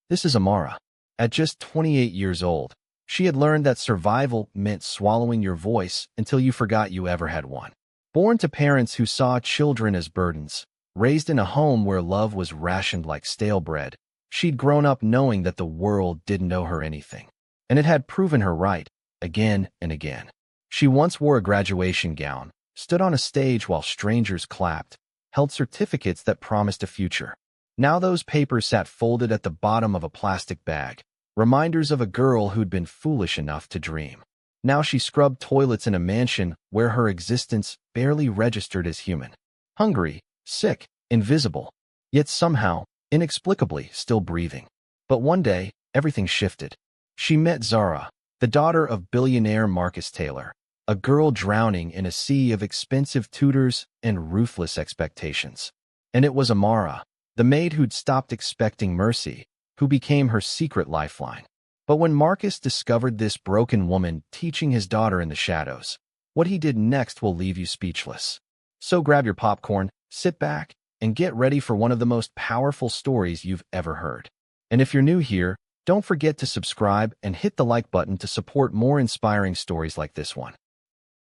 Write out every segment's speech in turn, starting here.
This is Amara. At just 28 years old, she had learned that survival meant swallowing your voice until you forgot you ever had one. Born to parents who saw children as burdens, raised in a home where love was rationed like stale bread, she'd grown up knowing that the world didn't owe her anything. And it had proven her right, again and again. She once wore a graduation gown, stood on a stage while strangers clapped, held certificates that promised a future. Now those papers sat folded at the bottom of a plastic bag, reminders of a girl who'd been foolish enough to dream. Now she scrubbed toilets in a mansion where her existence barely registered as human. Hungry, sick, invisible, yet somehow, inexplicably, still breathing. But one day, everything shifted. She met Zara, the daughter of billionaire Marcus Taylor, a girl drowning in a sea of expensive tutors and ruthless expectations. And it was Amara, the maid who'd stopped expecting mercy, who became her secret lifeline. But when Marcus discovered this broken woman teaching his daughter in the shadows, what he did next will leave you speechless. So grab your popcorn, sit back, and get ready for one of the most powerful stories you've ever heard. And if you're new here, don't forget to subscribe and hit the like button to support more inspiring stories like this one.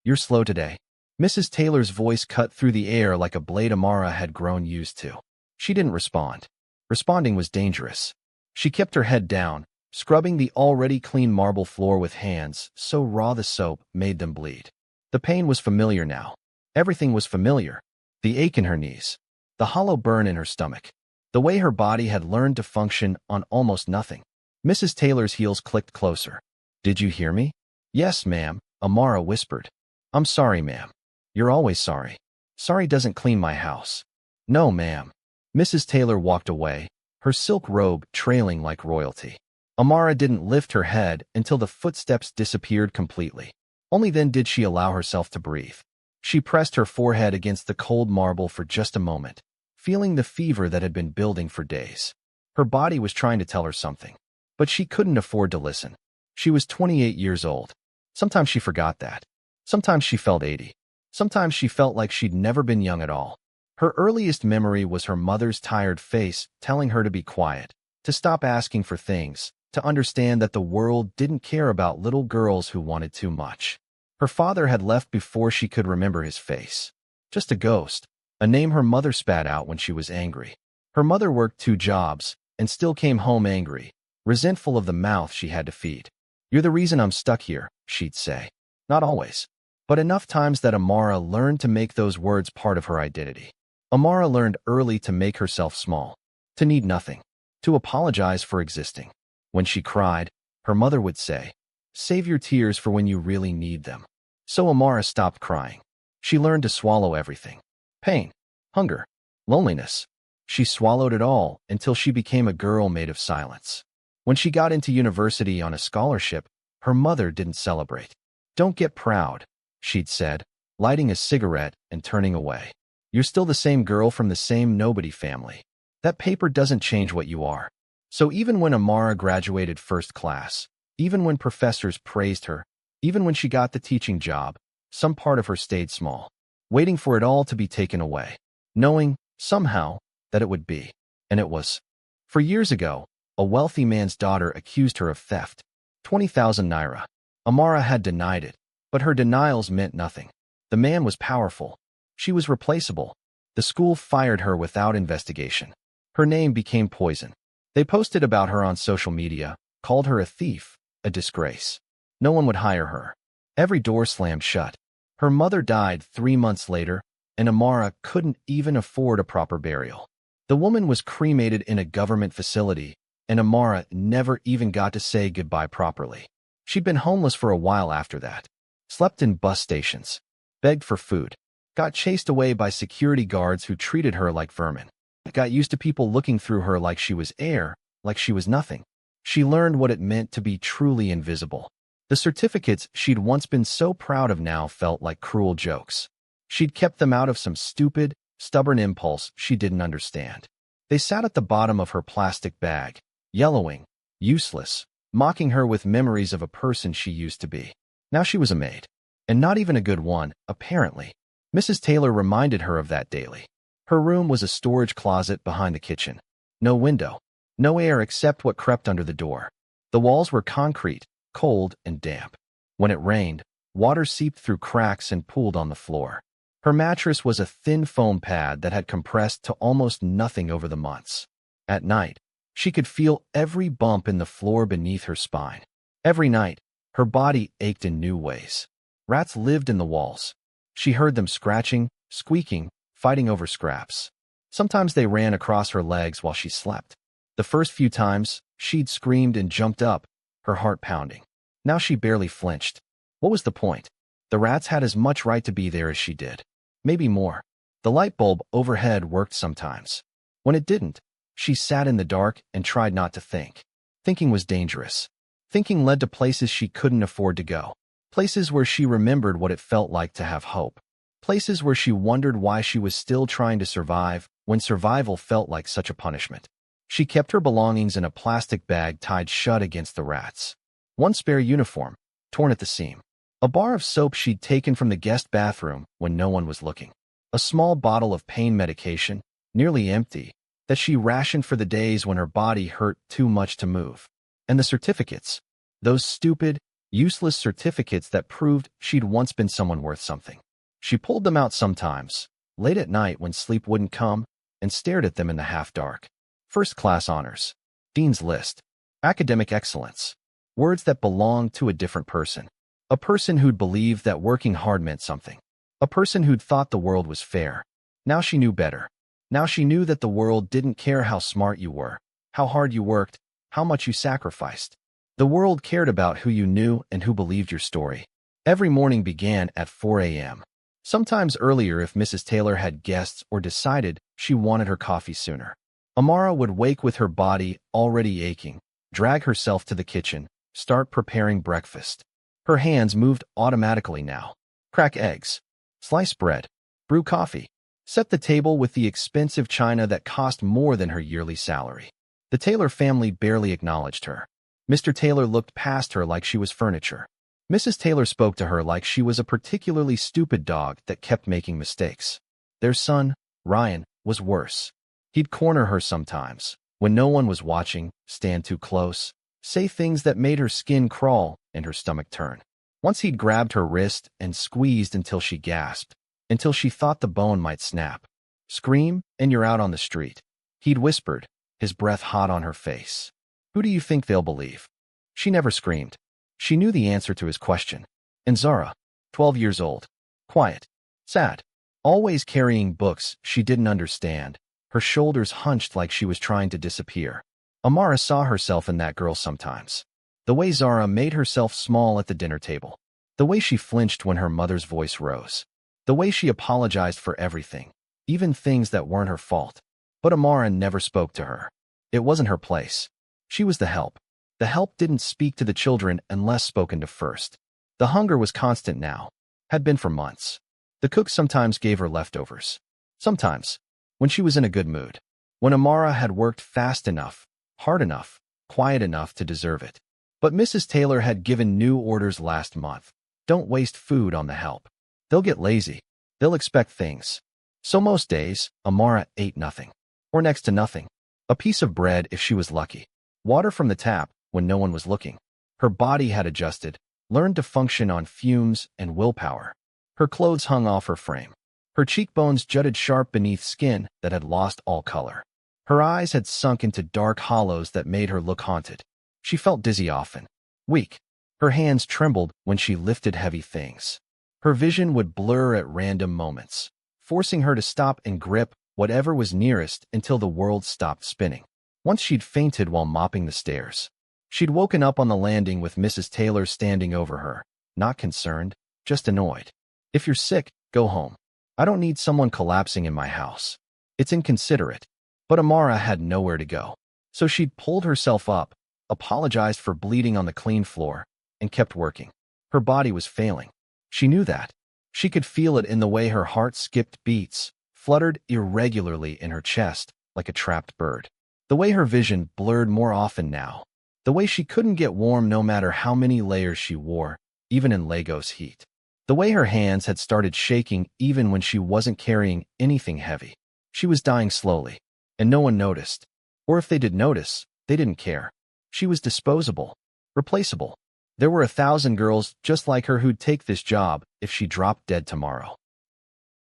You're slow today. Mrs. Taylor's voice cut through the air like a blade Amara had grown used to. She didn't respond. Responding was dangerous. She kept her head down, scrubbing the already clean marble floor with hands so raw the soap made them bleed. The pain was familiar now. Everything was familiar. The ache in her knees, the hollow burn in her stomach, the way her body had learned to function on almost nothing. Mrs. Taylor's heels clicked closer. "Did you hear me?" "Yes, ma'am," Amara whispered. "I'm sorry, ma'am." "You're always sorry." "Sorry doesn't clean my house." "No, ma'am." Mrs. Taylor walked away, her silk robe trailing like royalty. Amara didn't lift her head until the footsteps disappeared completely. Only then did she allow herself to breathe. She pressed her forehead against the cold marble for just a moment, feeling the fever that had been building for days. Her body was trying to tell her something, but she couldn't afford to listen. She was 28 years old. Sometimes she forgot that. Sometimes she felt 80. Sometimes she felt like she'd never been young at all. Her earliest memory was her mother's tired face telling her to be quiet, to stop asking for things, to understand that the world didn't care about little girls who wanted too much. Her father had left before she could remember his face. Just a ghost, a name her mother spat out when she was angry. Her mother worked 2 jobs and still came home angry, resentful of the mouth she had to feed. "You're the reason I'm stuck here," she'd say. Not always, but enough times that Amara learned to make those words part of her identity. Amara learned early to make herself small, to need nothing, to apologize for existing. When she cried, her mother would say, "Save your tears for when you really need them." So Amara stopped crying. She learned to swallow everything. Pain, hunger, loneliness. She swallowed it all until she became a girl made of silence. When she got into university on a scholarship, her mother didn't celebrate. "Don't get proud," she'd said, lighting a cigarette and turning away. "You're still the same girl from the same nobody family. That paper doesn't change what you are." So even when Amara graduated first class, even when professors praised her, even when she got the teaching job, some part of her stayed small, waiting for it all to be taken away, knowing, somehow, that it would be. And it was. For years ago, a wealthy man's daughter accused her of theft. 20,000 naira. Amara had denied it, but her denials meant nothing. The man was powerful. She was replaceable. The school fired her without investigation. Her name became poison. They posted about her on social media, called her a thief, a disgrace. No one would hire her. Every door slammed shut. Her mother died 3 months later, and Amara couldn't even afford a proper burial. The woman was cremated in a government facility, and Amara never even got to say goodbye properly. She'd been homeless for a while after that. Slept in bus stations. Begged for food. Got chased away by security guards who treated her like vermin. Got used to people looking through her like she was air, like she was nothing. She learned what it meant to be truly invisible. The certificates she'd once been so proud of now felt like cruel jokes. She'd kept them out of some stupid, stubborn impulse she didn't understand. They sat at the bottom of her plastic bag, yellowing, useless, mocking her with memories of a person she used to be. Now she was a maid. And not even a good one, apparently. Mrs. Taylor reminded her of that daily. Her room was a storage closet behind the kitchen. No window. No air except what crept under the door. The walls were concrete, cold and damp. When it rained, water seeped through cracks and pooled on the floor. Her mattress was a thin foam pad that had compressed to almost nothing over the months. At night, she could feel every bump in the floor beneath her spine. Every night, her body ached in new ways. Rats lived in the walls. She heard them scratching, squeaking, fighting over scraps. Sometimes they ran across her legs while she slept. The first few times, she'd screamed and jumped up, her heart pounding. Now she barely flinched. What was the point? The rats had as much right to be there as she did. Maybe more. The light bulb overhead worked sometimes. When it didn't, she sat in the dark and tried not to think. Thinking was dangerous. Thinking led to places she couldn't afford to go. Places where she remembered what it felt like to have hope. Places where she wondered why she was still trying to survive when survival felt like such a punishment. She kept her belongings in a plastic bag tied shut against the rats. One spare uniform, torn at the seam. A bar of soap she'd taken from the guest bathroom when no one was looking. A small bottle of pain medication, nearly empty, that she rationed for the days when her body hurt too much to move. And the certificates. Those stupid, useless certificates that proved she'd once been someone worth something. She pulled them out sometimes, late at night when sleep wouldn't come, and stared at them in the half-dark. First-class honors. Dean's List. Academic excellence. Words that belonged to a different person. A person who'd believed that working hard meant something. A person who'd thought the world was fair. Now she knew better. Now she knew that the world didn't care how smart you were, how hard you worked, how much you sacrificed. The world cared about who you knew and who believed your story. Every morning began at 4 a.m. Sometimes earlier if Mrs. Taylor had guests or decided she wanted her coffee sooner. Amara would wake with her body already aching, drag herself to the kitchen, start preparing breakfast. Her hands moved automatically now. Crack eggs, slice bread, brew coffee, set the table with the expensive china that cost more than her yearly salary. The Taylor family barely acknowledged her. Mr. Taylor looked past her like she was furniture. Mrs. Taylor spoke to her like she was a particularly stupid dog that kept making mistakes. Their son, Ryan, was worse. He'd corner her sometimes, when no one was watching, stand too close, say things that made her skin crawl and her stomach turn. Once he'd grabbed her wrist and squeezed until she gasped, until she thought the bone might snap. Scream, and you're out on the street. He'd whispered, his breath hot on her face. Who do you think they'll believe? She never screamed. She knew the answer to his question. And Zara, 12 years old, quiet, sad, always carrying books she didn't understand, her shoulders hunched like she was trying to disappear. Amara saw herself in that girl sometimes. The way Zara made herself small at the dinner table. The way she flinched when her mother's voice rose. The way she apologized for everything, even things that weren't her fault. But Amara never spoke to her. It wasn't her place. She was the help. The help didn't speak to the children unless spoken to first. The hunger was constant now, had been for months. The cook sometimes gave her leftovers. Sometimes, when she was in a good mood. When Amara had worked fast enough, hard enough, quiet enough to deserve it. But Mrs. Taylor had given new orders last month. Don't waste food on the help. They'll get lazy. They'll expect things. So most days, Amara ate nothing. Or next to nothing. A piece of bread if she was lucky. Water from the tap when no one was looking. Her body had adjusted, learned to function on fumes and willpower. Her clothes hung off her frame. Her cheekbones jutted sharp beneath skin that had lost all color. Her eyes had sunk into dark hollows that made her look haunted. She felt dizzy often, weak. Her hands trembled when she lifted heavy things. Her vision would blur at random moments, forcing her to stop and grip whatever was nearest until the world stopped spinning. Once she'd fainted while mopping the stairs. She'd woken up on the landing with Mrs. Taylor standing over her, not concerned, just annoyed. If you're sick, go home. I don't need someone collapsing in my house. It's inconsiderate. But Amara had nowhere to go. So she'd pulled herself up, apologized for bleeding on the clean floor, and kept working. Her body was failing. She knew that. She could feel it in the way her heart skipped beats, fluttered irregularly in her chest like a trapped bird. The way her vision blurred more often now. The way she couldn't get warm no matter how many layers she wore, even in Legos heat. The way her hands had started shaking even when she wasn't carrying anything heavy. She was dying slowly, and no one noticed. Or if they did notice, They didn't care. She was disposable, replaceable. There were 1,000 girls just like her who'd take this job if she dropped dead tomorrow.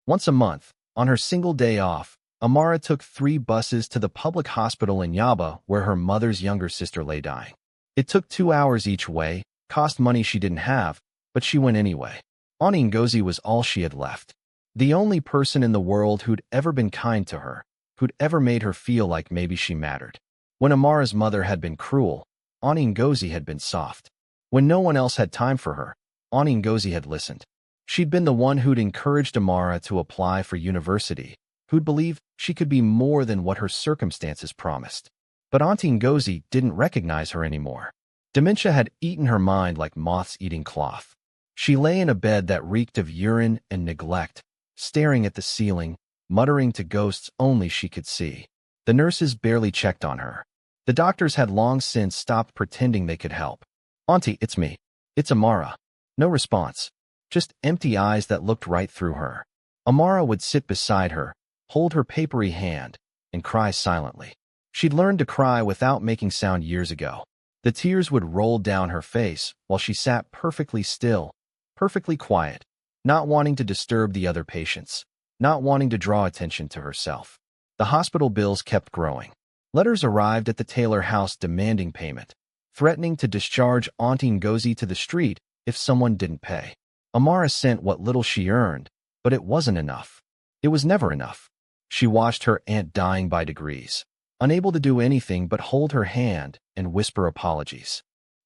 Once a month, on her single day off, Amara took 3 buses to the public hospital in Yaba where her mother's younger sister lay dying. It took 2 hours each way, cost money she didn't have, but she went anyway. Auntie Ngozi was all she had left. The only person in the world who'd ever been kind to her, who'd ever made her feel like maybe she mattered. When Amara's mother had been cruel, Auntie Ngozi had been soft. When no one else had time for her, Auntie Ngozi had listened. She'd been the one who'd encouraged Amara to apply for university, who'd believed she could be more than what her circumstances promised. But Auntie Ngozi didn't recognize her anymore. Dementia had eaten her mind like moths eating cloth. She lay in a bed that reeked of urine and neglect, staring at the ceiling, muttering to ghosts only she could see. The nurses barely checked on her. The doctors had long since stopped pretending they could help. "Auntie, it's me. It's Amara." No response. Just empty eyes that looked right through her. Amara would sit beside her, hold her papery hand, and cry silently. She'd learned to cry without making sound years ago. The tears would roll down her face while she sat perfectly still, perfectly quiet, not wanting to disturb the other patients, not wanting to draw attention to herself. The hospital bills kept growing. Letters arrived at the Taylor house demanding payment, threatening to discharge Auntie Ngozi to the street if someone didn't pay. Amara sent what little she earned, but it wasn't enough. It was never enough. She watched her aunt dying by degrees, unable to do anything but hold her hand and whisper apologies.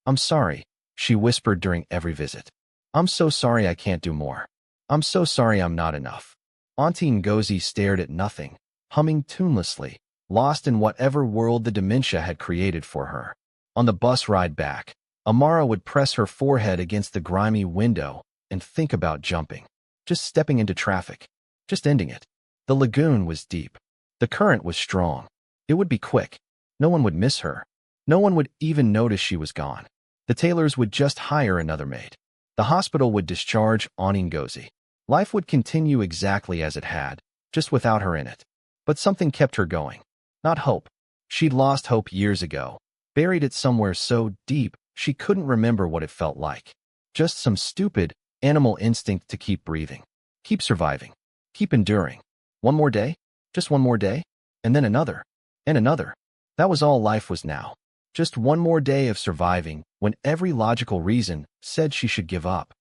"I'm sorry," she whispered during every visit. "I'm so sorry I can't do more. I'm so sorry I'm not enough." Auntie Ngozi stared at nothing, humming tunelessly, lost in whatever world the dementia had created for her. On the bus ride back, Amara would press her forehead against the grimy window and think about jumping, just stepping into traffic, just ending it. The lagoon was deep. The current was strong. It would be quick. No one would miss her. No one would even notice she was gone. The Taylors would just hire another maid. The hospital would discharge Auntie Ngozi. Life would continue exactly as it had, just without her in it. But something kept her going. Not hope. She'd lost hope years ago, buried it somewhere so deep she couldn't remember what it felt like. Just some stupid, animal instinct to keep breathing, keep surviving, keep enduring. One more day, just one more day, and then another, and another. That was all life was now. Just one more day of surviving when every logical reason said she should give up.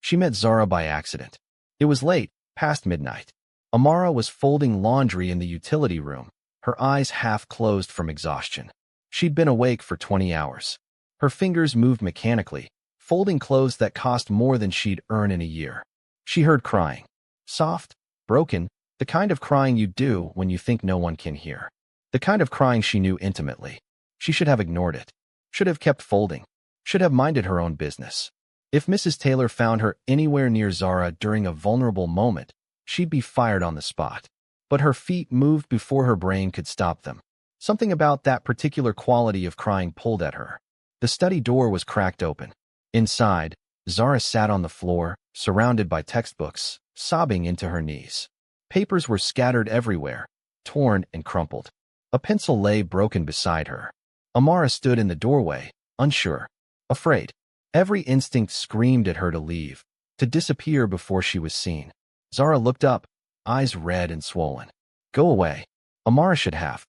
She met Zara by accident. It was late, past midnight. Amara was folding laundry in the utility room, her eyes half closed from exhaustion. She'd been awake for 20 hours. Her fingers moved mechanically, folding clothes that cost more than she'd earn in a year. She heard crying. Soft, broken, the kind of crying you do when you think no one can hear. The kind of crying she knew intimately. She should have ignored it. Should have kept folding. Should have minded her own business. If Mrs. Taylor found her anywhere near Zara during a vulnerable moment, she'd be fired on the spot. But her feet moved before her brain could stop them. Something about that particular quality of crying pulled at her. The study door was cracked open. Inside, Zara sat on the floor, surrounded by textbooks, sobbing into her knees. Papers were scattered everywhere, torn and crumpled. A pencil lay broken beside her. Amara stood in the doorway, unsure, afraid. Every instinct screamed at her to leave, to disappear before she was seen. Zara looked up, eyes red and swollen. Go away. Amara should have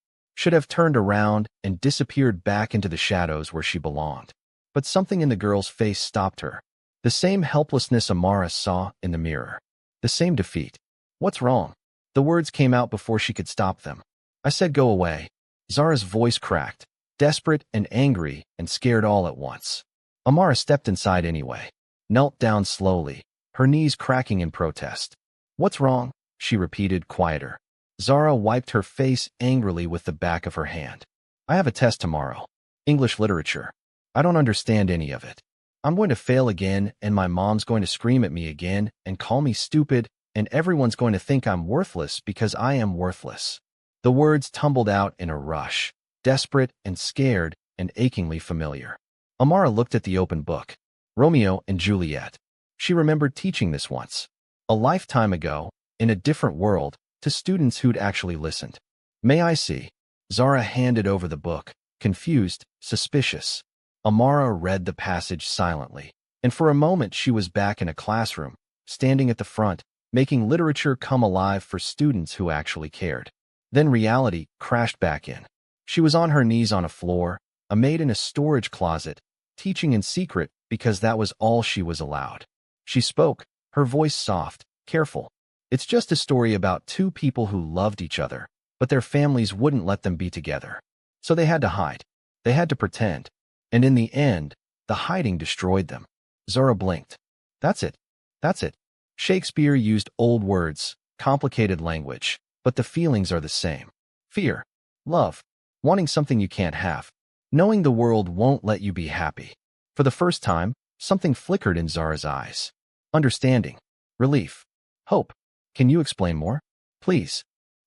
turned around and disappeared back into the shadows where she belonged. But something in the girl's face stopped her. The same helplessness Amara saw in the mirror. The same defeat. What's wrong? The words came out before she could stop them. I said go away. Zara's voice cracked, desperate and angry and scared all at once. Amara stepped inside anyway, knelt down slowly, her knees cracking in protest. What's wrong? She repeated, quieter. Zara wiped her face angrily with the back of her hand. I have a test tomorrow. English literature. I don't understand any of it. I'm going to fail again, and my mom's going to scream at me again and call me stupid, and everyone's going to think I'm worthless because I am worthless. The words tumbled out in a rush, desperate and scared and achingly familiar. Amara looked at the open book. Romeo and Juliet. She remembered teaching this once. A lifetime ago, in a different world, to students who'd actually listened. May I see? Zara handed over the book, confused, suspicious. Amara read the passage silently, and for a moment she was back in a classroom, standing at the front, making literature come alive for students who actually cared. Then reality crashed back in. She was on her knees on a floor, a maid in a storage closet, teaching in secret because that was all she was allowed. She spoke, her voice soft, careful. It's just a story about two people who loved each other, but their families wouldn't let them be together. So they had to hide. They had to pretend. And in the end, the hiding destroyed them. Zara blinked. That's it. That's it. Shakespeare used old words, complicated language, but the feelings are the same. Fear, love, wanting something you can't have, knowing the world won't let you be happy. For the first time, something flickered in Zara's eyes. Understanding, relief, hope. Can you explain more? Please.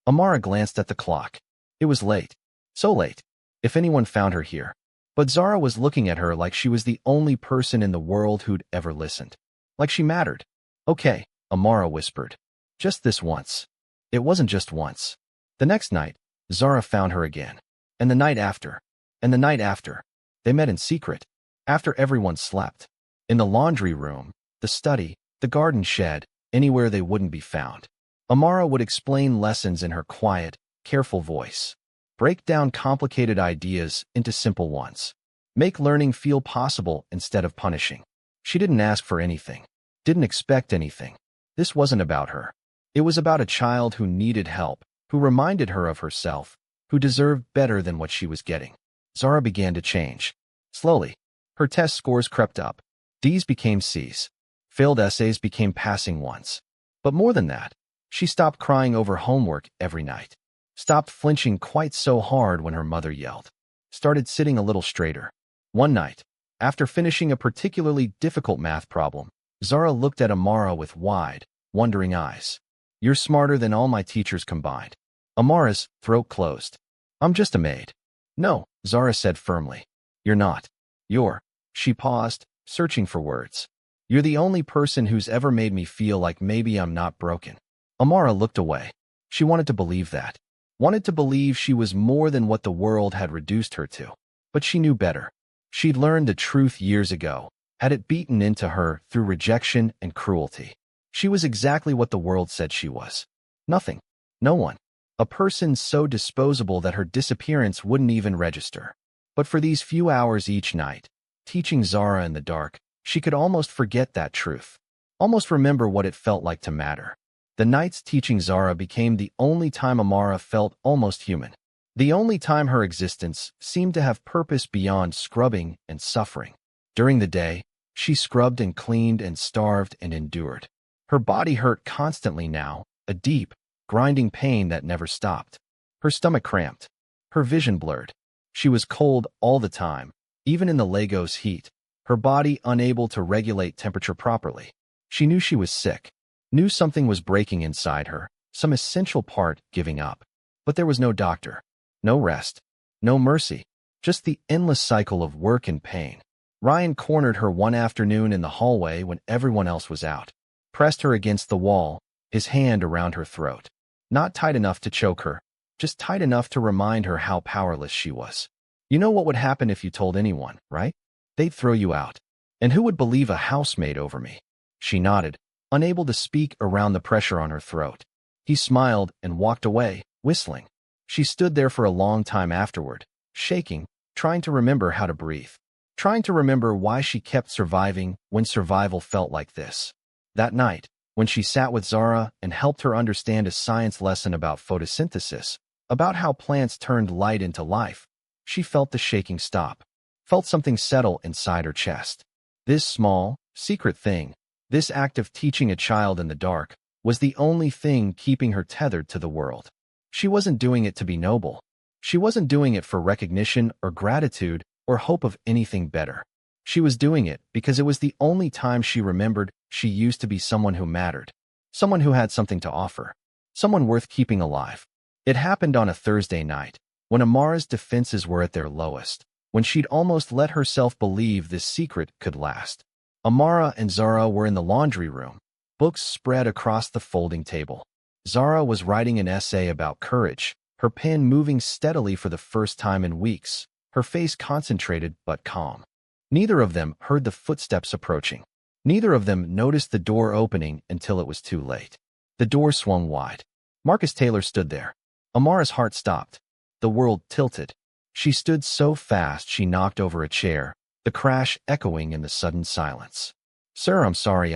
Amara glanced at the clock. It was late. So late. If anyone found her here. But Zara was looking at her like she was the only person in the world who'd ever listened. Like she mattered. Okay, Amara whispered. Just this once. It wasn't just once. The next night, Zara found her again. And the night after. And the night after. They met in secret. After everyone slept. In the laundry room, the study, the garden shed, anywhere they wouldn't be found. Amara would explain lessons in her quiet, careful voice. Break down complicated ideas into simple ones. Make learning feel possible instead of punishing. She didn't ask for anything. Didn't expect anything. This wasn't about her. It was about a child who needed help, who reminded her of herself, who deserved better than what she was getting. Zara began to change. Slowly. Her test scores crept up. D's became C's. Failed essays became passing ones. But more than that, she stopped crying over homework every night. Stopped flinching quite so hard when her mother yelled. Started sitting a little straighter. One night, after finishing a particularly difficult math problem, Zara looked at Amara with wide, wondering eyes. You're smarter than all my teachers combined. Amara's throat closed. I'm just a maid. No, Zara said firmly. You're not. You're. She paused, searching for words. You're the only person who's ever made me feel like maybe I'm not broken. Amara looked away. She wanted to believe that. Wanted to believe she was more than what the world had reduced her to. But she knew better. She'd learned the truth years ago, had it beaten into her through rejection and cruelty. She was exactly what the world said she was. Nothing. No one. A person so disposable that her disappearance wouldn't even register. But for these few hours each night, teaching Zara in the dark, she could almost forget that truth. Almost remember what it felt like to matter. The nights teaching Zara became the only time Amara felt almost human. The only time her existence seemed to have purpose beyond scrubbing and suffering. During the day, she scrubbed and cleaned and starved and endured. Her body hurt constantly now, a deep, grinding pain that never stopped. Her stomach cramped. Her vision blurred. She was cold all the time, even in the Legos heat, her body unable to regulate temperature properly. She knew she was sick. Knew something was breaking inside her, some essential part giving up. But there was no doctor. No rest. No mercy. Just the endless cycle of work and pain. Ryan cornered her one afternoon in the hallway when everyone else was out. Pressed her against the wall, his hand around her throat. Not tight enough to choke her, just tight enough to remind her how powerless she was. You know what would happen if you told anyone, right? They'd throw you out. And who would believe a housemaid over me? She nodded, unable to speak around the pressure on her throat. He smiled and walked away, whistling. She stood there for a long time afterward, shaking, trying to remember how to breathe. Trying to remember why she kept surviving when survival felt like this. That night, when she sat with Zara and helped her understand a science lesson about photosynthesis, about how plants turned light into life, she felt the shaking stop, felt something settle inside her chest. This small, secret thing, this act of teaching a child in the dark, was the only thing keeping her tethered to the world. She wasn't doing it to be noble. She wasn't doing it for recognition or gratitude or hope of anything better. She was doing it because it was the only time she remembered she used to be someone who mattered, someone who had something to offer, someone worth keeping alive. It happened on a Thursday night, when Amara's defenses were at their lowest, when she'd almost let herself believe this secret could last. Amara and Zara were in the laundry room, books spread across the folding table. Zara was writing an essay about courage, her pen moving steadily for the first time in weeks, her face concentrated but calm. Neither of them heard the footsteps approaching. Neither of them noticed the door opening until it was too late. The door swung wide. Marcus Taylor stood there. Amara's heart stopped. The world tilted. She stood so fast she knocked over a chair, the crash echoing in the sudden silence. "Sir, I'm sorry,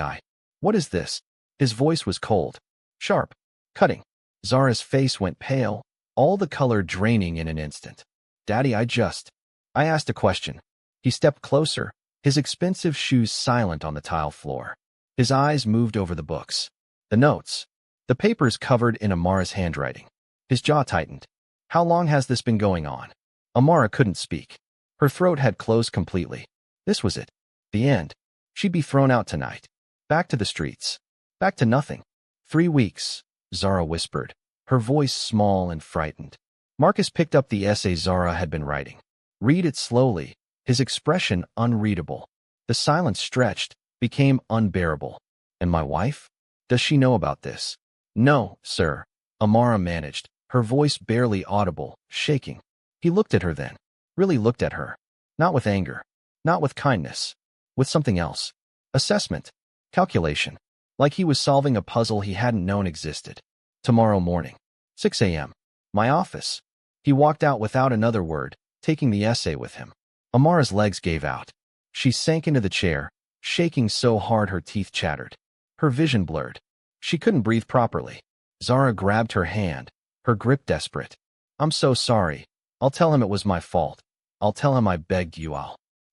What is this?" His voice was cold, sharp, cutting. Zara's face went pale, all the color draining in an instant. "Daddy, I asked a question." He stepped closer, his expensive shoes silent on the tile floor. His eyes moved over the books, the notes, the papers covered in Amara's handwriting. His jaw tightened. "How long has this been going on?" Amara couldn't speak. Her throat had closed completely. This was it. The end. She'd be thrown out tonight. Back to the streets. Back to nothing. 3 weeks, Zara whispered, her voice small and frightened. Marcus picked up the essay Zara had been writing. Read it slowly, his expression unreadable. The silence stretched, became unbearable. "And my wife? Does she know about this?" "No, sir," Amara managed, her voice barely audible, shaking. He looked at her then. Really looked at her. Not with anger. Not with kindness. With something else. Assessment. Calculation. Like he was solving a puzzle he hadn't known existed. "Tomorrow morning. 6 a.m. My office." He walked out without another word, taking the essay with him. Amara's legs gave out. She sank into the chair, shaking so hard her teeth chattered. Her vision blurred. She couldn't breathe properly. Zara grabbed her hand, her grip desperate. "I'm so sorry. I'll tell him it was my fault. I'll tell him I begged you.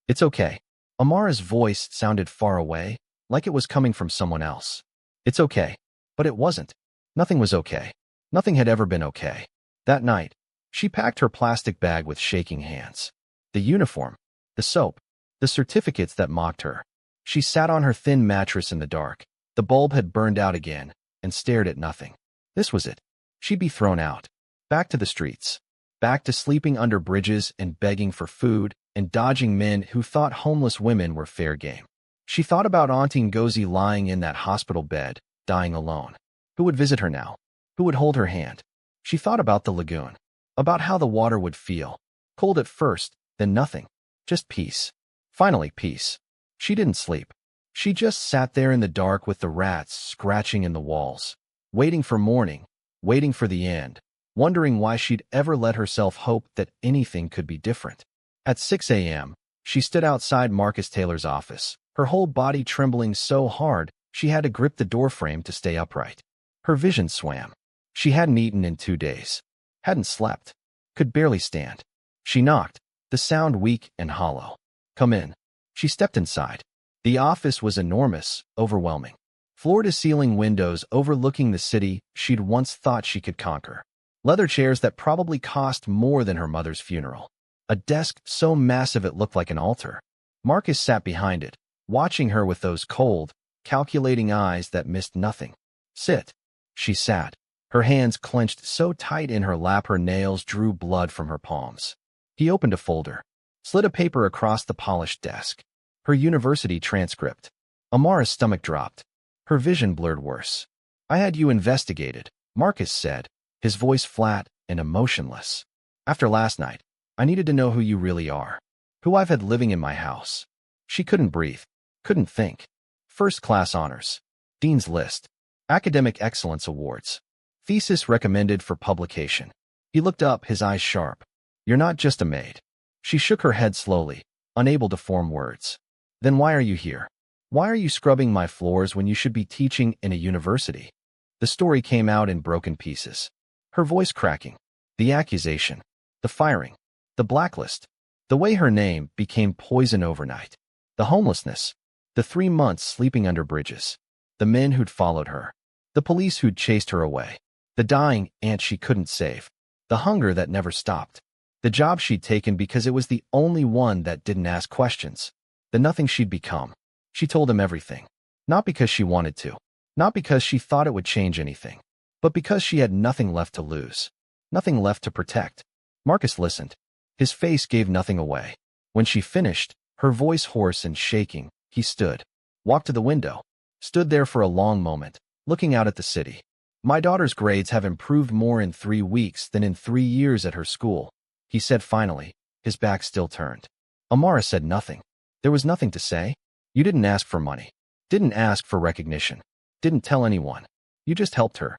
It's okay." Amara's voice sounded far away, like it was coming from someone else. "It's okay." But it wasn't. Nothing was okay. Nothing had ever been okay. That night, she packed her plastic bag with shaking hands. The uniform, the soap, the certificates that mocked her. She sat on her thin mattress in the dark. The bulb had burned out again, and stared at nothing. This was it. She'd be thrown out. Back to the streets. Back to sleeping under bridges and begging for food and dodging men who thought homeless women were fair game. She thought about Auntie Ngozi lying in that hospital bed, dying alone. Who would visit her now? Who would hold her hand? She thought about the lagoon. About how the water would feel. Cold at first, then nothing. Just peace. Finally, peace. She didn't sleep. She just sat there in the dark with the rats scratching in the walls. Waiting for morning. Waiting for the end. Wondering why she'd ever let herself hope that anything could be different. At 6 a.m., she stood outside Marcus Taylor's office, her whole body trembling so hard she had to grip the doorframe to stay upright. Her vision swam. She hadn't eaten in 2 days. Hadn't slept. Could barely stand. She knocked, the sound weak and hollow. "Come in." She stepped inside. The office was enormous, overwhelming. Floor-to-ceiling windows overlooking the city she'd once thought she could conquer. Leather chairs that probably cost more than her mother's funeral. A desk so massive it looked like an altar. Marcus sat behind it, watching her with those cold, calculating eyes that missed nothing. "Sit." She sat, her hands clenched so tight in her lap her nails drew blood from her palms. He opened a folder, slid a paper across the polished desk. Her university transcript. Amara's stomach dropped. Her vision blurred worse. "I had you investigated," Marcus said, his voice flat and emotionless. "After last night, I needed to know who you really are. Who I've had living in my house." She couldn't breathe, couldn't think. First-class honors. Dean's List. Academic Excellence Awards. Thesis recommended for publication. He looked up, his eyes sharp. "You're not just a maid." She shook her head slowly, unable to form words. "Then why are you here? Why are you scrubbing my floors when you should be teaching in a university?" The story came out in broken pieces. Her voice cracking. The accusation. The firing. The blacklist. The way her name became poison overnight. The homelessness. The 3 months sleeping under bridges. The men who'd followed her. The police who'd chased her away. The dying aunt she couldn't save. The hunger that never stopped. The job she'd taken because it was the only one that didn't ask questions. The nothing she'd become. She told him everything. Not because she wanted to. Not because she thought it would change anything. But because she had nothing left to lose. Nothing left to protect. Marcus listened. His face gave nothing away. When she finished, her voice hoarse and shaking, he stood. Walked to the window. Stood there for a long moment, looking out at the city. "My daughter's grades have improved more in 3 weeks than in 3 years at her school," he said finally. his back still turned. Amara said nothing. There was nothing to say. You didn't ask for money. Didn't ask for recognition. Didn't tell anyone. You just helped her.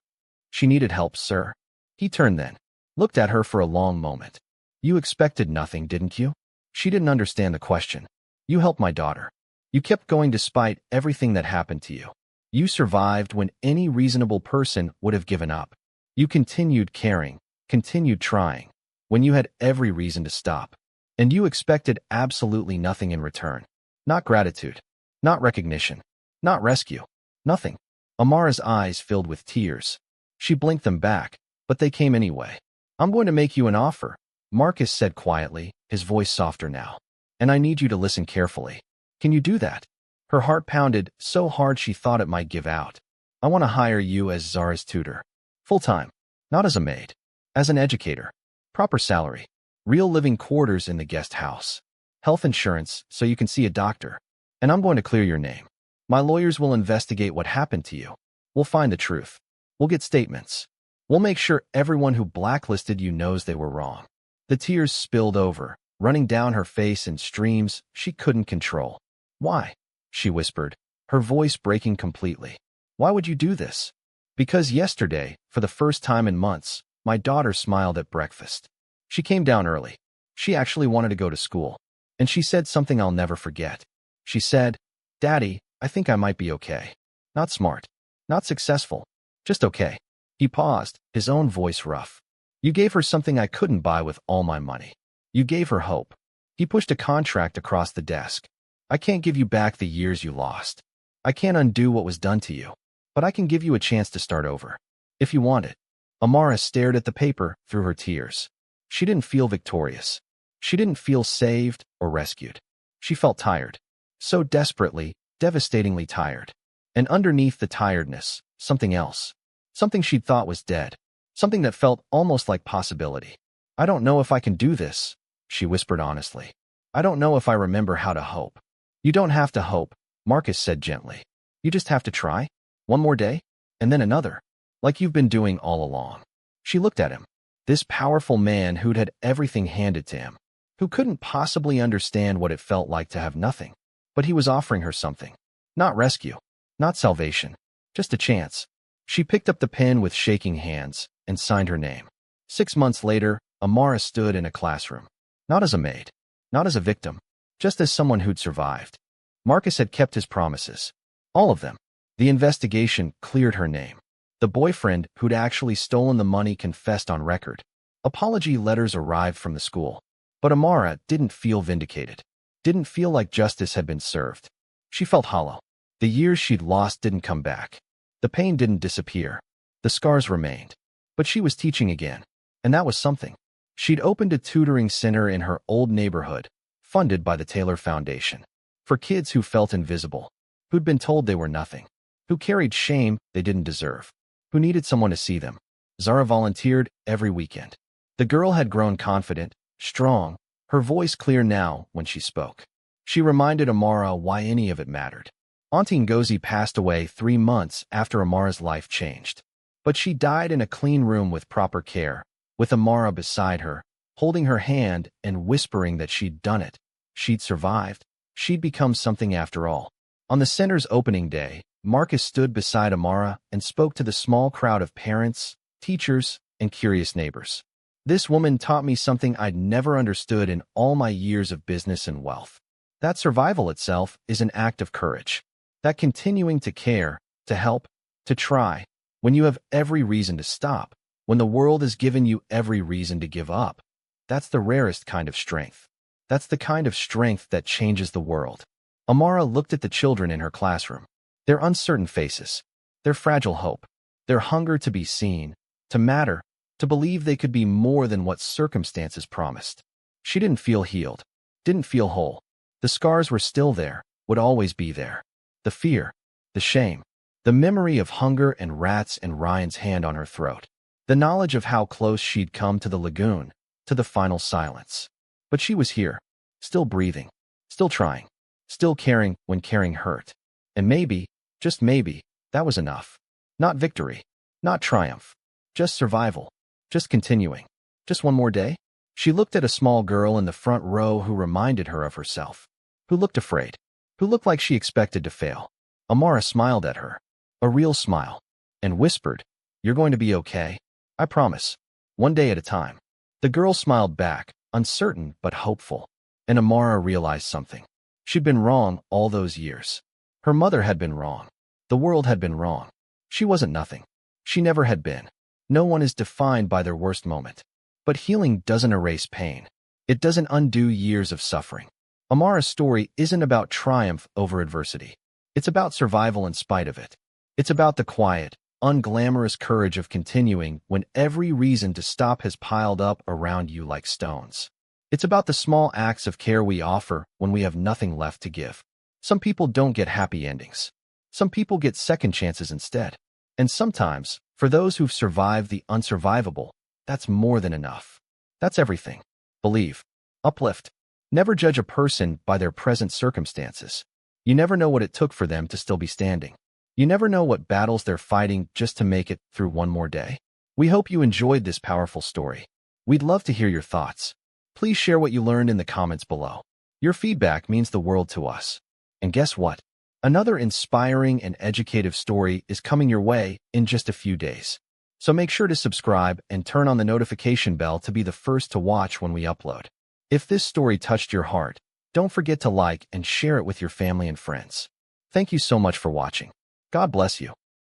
She needed help, sir. He turned then. Looked at her for a long moment. You expected nothing, didn't you? She didn't understand the question. You helped my daughter. You kept going despite everything that happened to you. You survived when any reasonable person would have given up. You continued caring, continued trying, when you had every reason to stop. And you expected absolutely nothing in return. Not gratitude, not recognition, not rescue, nothing. Amara's eyes filled with tears. She blinked them back, but they came anyway. I'm going to make you an offer, Marcus said quietly, his voice softer now. And I need you to listen carefully. Can you do that? Her heart pounded so hard she thought it might give out. I want to hire you as Zara's tutor. Full-time. Not as a maid. As an educator. Proper salary. Real living quarters in the guest house. Health insurance so you can see a doctor. And I'm going to clear your name. My lawyers will investigate what happened to you. We'll find the truth. We'll get statements. We'll make sure everyone who blacklisted you knows they were wrong. The tears spilled over, running down her face in streams she couldn't control. Why? She whispered, her voice breaking completely. Why would you do this? Because yesterday, for the first time in months, my daughter smiled at breakfast. She came down early. She actually wanted to go to school. And she said something I'll never forget. She said, Daddy, I think I might be okay. Not smart. Not successful. Just okay. He paused, his own voice rough. You gave her something I couldn't buy with all my money. You gave her hope. He pushed a contract across the desk. I can't give you back the years you lost. I can't undo what was done to you. But I can give you a chance to start over. If you want it. Amara stared at the paper through her tears. She didn't feel victorious. She didn't feel saved or rescued. She felt tired. So desperately, devastatingly tired. And underneath the tiredness, something else. Something she'd thought was dead. Something that felt almost like possibility. I don't know if I can do this, she whispered honestly. I don't know if I remember how to hope. You don't have to hope, Marcus said gently. You just have to try. One more day, and then another. Like you've been doing all along. She looked at him. This powerful man who'd had everything handed to him. Who couldn't possibly understand what it felt like to have nothing. But he was offering her something. Not rescue. Not salvation. Just a chance. She picked up the pen with shaking hands and signed her name. 6 months later, Amara stood in a classroom. Not as a maid. Not as a victim. Just as someone who'd survived. Marcus had kept his promises. All of them. The investigation cleared her name. The boyfriend who'd actually stolen the money confessed on record. Apology letters arrived from the school. But Amara didn't feel vindicated. Didn't feel like justice had been served. She felt hollow. The years she'd lost didn't come back. The pain didn't disappear. The scars remained. But she was teaching again. And that was something. She'd opened a tutoring center in her old neighborhood, funded by the Taylor Foundation. For kids who felt invisible. Who'd been told they were nothing. Who carried shame they didn't deserve. Who needed someone to see them. Zara volunteered every weekend. The girl had grown confident, strong, her voice clear now when she spoke. She reminded Amara why any of it mattered. Auntie Ngozi passed away 3 months after Amara's life changed. But she died in a clean room with proper care, with Amara beside her, holding her hand and whispering that she'd done it. She'd survived. She'd become something after all. On the center's opening day, Marcus stood beside Amara and spoke to the small crowd of parents, teachers, and curious neighbors. This woman taught me something I'd never understood in all my years of business and wealth. That survival itself is an act of courage. That continuing to care, to help, to try, when you have every reason to stop, when the world has given you every reason to give up, that's the rarest kind of strength. That's the kind of strength that changes the world. Amara looked at the children in her classroom. Their uncertain faces, their fragile hope, their hunger to be seen, to matter, to believe they could be more than what circumstances promised. She didn't feel healed, didn't feel whole. The scars were still there, would always be there. The fear, the shame, the memory of hunger and rats and Ryan's hand on her throat. The knowledge of how close she'd come to the lagoon, to the final silence. But she was here, still breathing, still trying, still caring when caring hurt. And maybe, just maybe, that was enough. Not victory, not triumph, just survival, just continuing. Just one more day? She looked at a small girl in the front row who reminded her of herself, who looked afraid, who looked like she expected to fail. Amara smiled at her, a real smile, and whispered, "You're going to be okay. I promise. One day at a time." The girl smiled back, uncertain but hopeful, and Amara realized something. She'd been wrong all those years. Her mother had been wrong. The world had been wrong. She wasn't nothing. She never had been. No one is defined by their worst moment. But healing doesn't erase pain. It doesn't undo years of suffering. Amara's story isn't about triumph over adversity. It's about survival in spite of it. It's about the quiet, unglamorous courage of continuing when every reason to stop has piled up around you like stones. It's about the small acts of care we offer when we have nothing left to give. Some people don't get happy endings. Some people get second chances instead. And sometimes, for those who've survived the unsurvivable, that's more than enough. That's everything. Believe. Uplift. Never judge a person by their present circumstances. You never know what it took for them to still be standing. You never know what battles they're fighting just to make it through one more day. We hope you enjoyed this powerful story. We'd love to hear your thoughts. Please share what you learned in the comments below. Your feedback means the world to us. And guess what? Another inspiring and educative story is coming your way in just a few days. So make sure to subscribe and turn on the notification bell to be the first to watch when we upload. If this story touched your heart, don't forget to like and share it with your family and friends. Thank you so much for watching. God bless you.